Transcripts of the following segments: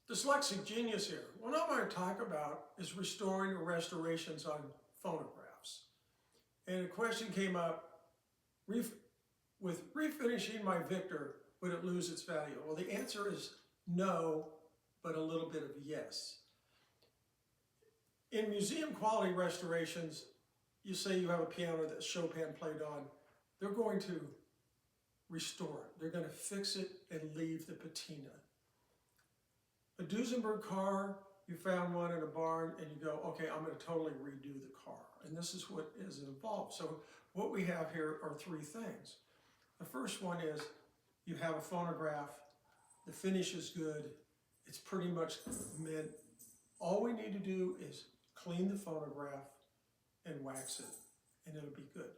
Dyslexic genius here. What I'm going to talk about is restoring or restorations on phonographs. And a question came up, with refinishing my Victor, would it lose its value? Well, the answer is no, but a little bit of yes. In museum quality restorations, you say you have a piano that Chopin played on, they're going to restore it. They're going to fix it and leave the patina. A Duesenberg car, you found one in a barn and you go, okay, I'm going to totally redo the car. And this is what is involved. So what we have here are three things. The first one is you have a phonograph, the finish is good, it's pretty much mint. All we need to do is clean the phonograph and wax it, and it'll be good.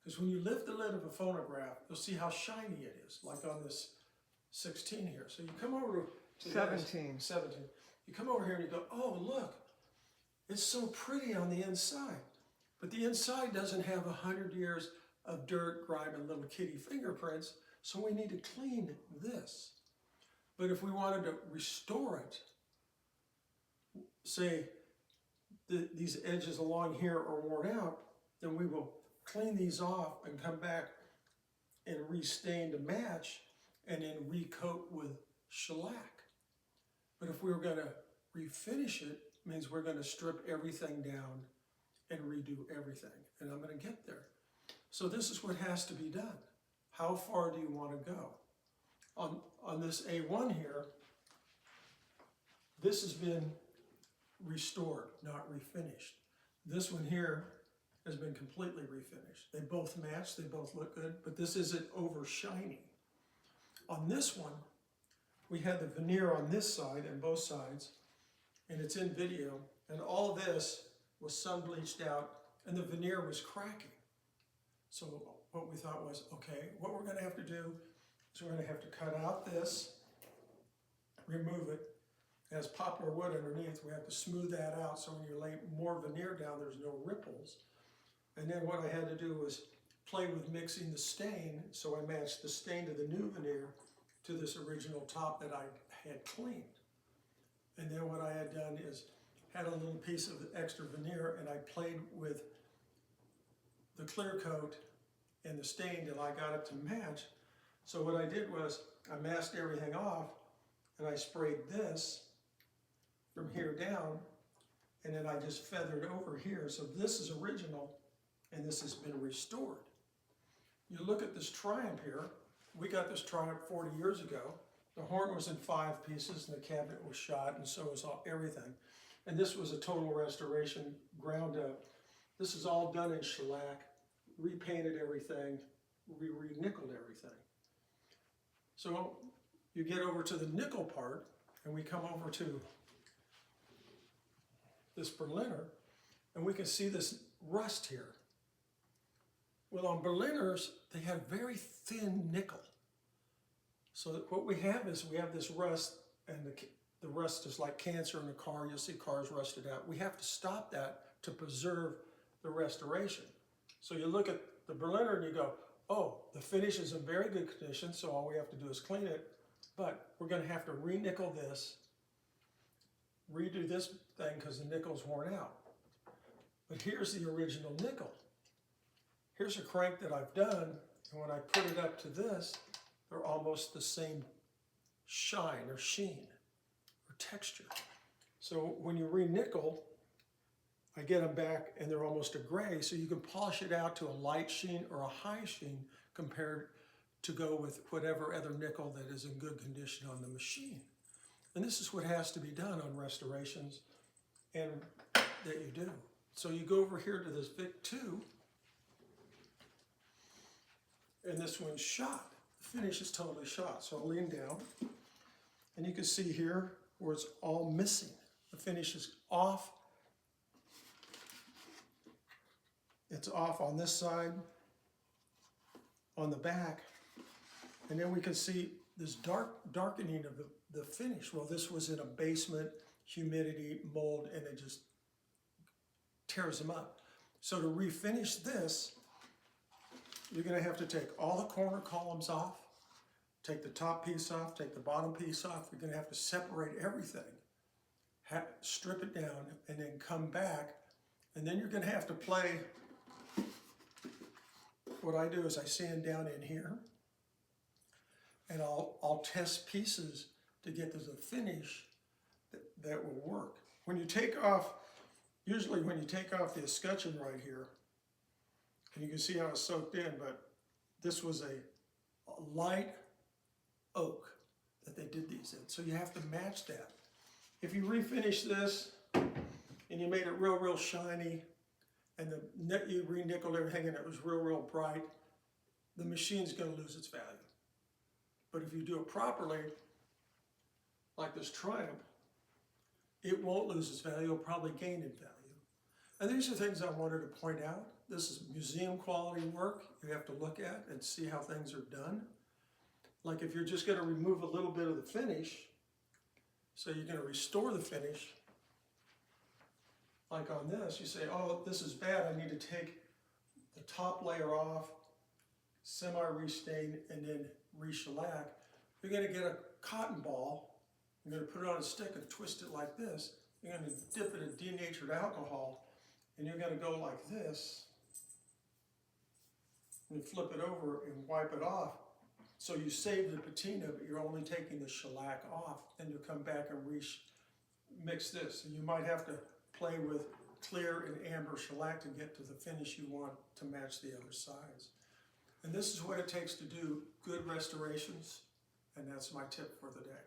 Because when you lift the lid of a phonograph, you'll see how shiny it is, like on this 16 here. So you come over to 17. 17. You come over here and you go, oh, look, it's so pretty on the inside. But the inside doesn't have 100 years of dirt, grime, and little kitty fingerprints, so we need to clean this. But if we wanted to restore it, say these edges along here are worn out, then we will clean these off and come back and restain to match and then recoat with shellac. But if we were going to refinish it, means we're going to strip everything down and redo everything. And I'm going to get there. So this is what has to be done. How far do you want to go? On this A1 here, this has been restored, not refinished. This one here has been completely refinished. They both match, they both look good, but this isn't over shiny. On this one, we had the veneer on this side and both sides, and it's in video, and all this was sun bleached out and the veneer was cracking. So what we thought was, okay, what we're going to have to do is we're going to have to cut out this, remove it. It has poplar wood underneath. We have to smooth that out so when you lay more veneer down, there's no ripples. And then what I had to do was play with mixing the stain, so I matched the stain to the new veneer to this original top that I had cleaned. And then what I had done is had a little piece of extra veneer and I played with the clear coat and the stain till I got it to match. So what I did was I masked everything off and I sprayed this from here down, and then I just feathered over here. So this is original and this has been restored. You look at this Triumph here. We got this Triumph 40 years ago. The horn was in 5 pieces and the cabinet was shot, and so was everything. And this was a total restoration, ground up. This is all done in shellac, repainted everything, we re-nickeled everything. So you get over to the nickel part, and we come over to this Berliner, and we can see this rust here. Well, on Berliners, they have very thin nickel. So what we have is we have this rust, and the rust is like cancer in a car. You'll see cars rusted out. We have to stop that to preserve the restoration. So you look at the Berliner and you go, oh, the finish is in very good condition, so all we have to do is clean it, but we're going to have to re-nickel this, redo this thing because the nickel's worn out. But here's the original nickel. Here's a crank that I've done, and when I put it up to this, they're almost the same shine or sheen or texture. So when you re-nickel, I get them back and they're almost a gray, so you can polish it out to a light sheen or a high sheen compared to go with whatever other nickel that is in good condition on the machine. And this is what has to be done on restorations and that you do. So you go over here to this Vic 2, and this one's shot. The finish is totally shot. So I'll lean down, and you can see here where it's all missing. The finish is off. It's off on this side, on the back, and then we can see this darkening of the finish. Well, this was in a basement, humidity, mold, and it just tears them up. So to refinish this, you're going to have to take all the corner columns off, take the top piece off, take the bottom piece off. You're gonna have to separate everything, strip it down, and then come back. And then you're gonna have to play. What I do is I sand down in here, and I'll test pieces to get to the finish that will work. When you take off, usually when you take off the escutcheon right here, and you can see how it's soaked in, but this was a light oak that they did these in. So you have to match that. If you refinish this and you made it real shiny, and you re-nickeled everything and it was real bright, the machine's gonna lose its value. But if you do it properly, like this Triumph, it won't lose its value, it'll probably gain in value. And these are things I wanted to point out. This is museum quality work you have to look at and see how things are done. Like if you're just gonna remove a little bit of the finish, so you're gonna restore the finish, like on this, you say, oh, this is bad, I need to take the top layer off, semi-restain, and then re-shellac. You're gonna get a cotton ball, you're gonna put it on a stick and twist it like this. You're gonna dip it in denatured alcohol, and you're gonna go like this, and flip it over and wipe it off. So you save the patina, but you're only taking the shellac off, and you'll come back and mix this. And you might have to play with clear and amber shellac to get to the finish you want to match the other sides. And this is what it takes to do good restorations, and that's my tip for the day.